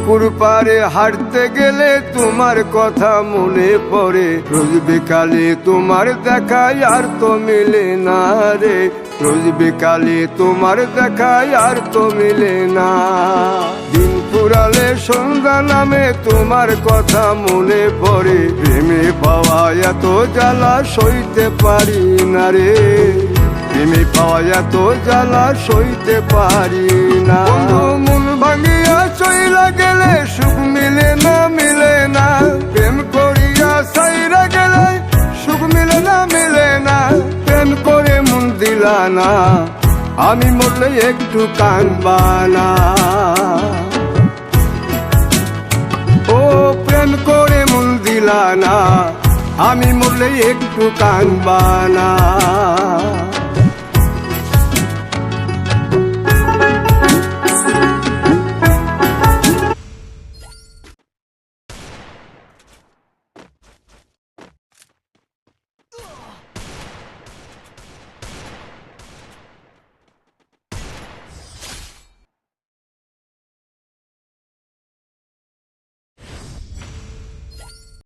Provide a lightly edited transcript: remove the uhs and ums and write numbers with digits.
পুকুর পাড়ে হাঁটতে গেলে তোমার কথা মনে পড়ে, রোজ বিকালে তোমার দেখায় আর তো মিলে না রে, রোজ বিকালে তোমার দেখায় আর তো মিলে না। দিন ফুরালে সন্ধ্যা নামে তোমার কথা মনে পড়ে, প্রেমে পাওয়া এত জ্বালা সইতে পারি না রে, প্রেমে পাওয়া এত জ্বালা সইতে পারি না। মন ভাঙিয়া চইলা গেলে সুখ মিলে না, মিলে না, প্রেম করিয়া সাইরা গেলে সুখ মিলে না, মিলে না, প্রেম করে মন দিলা না, আমি মরলে একটু কাঁদবা না। ও প্রেম করে মন দিলা না, আমি মরলে একটু কাঁদবা না।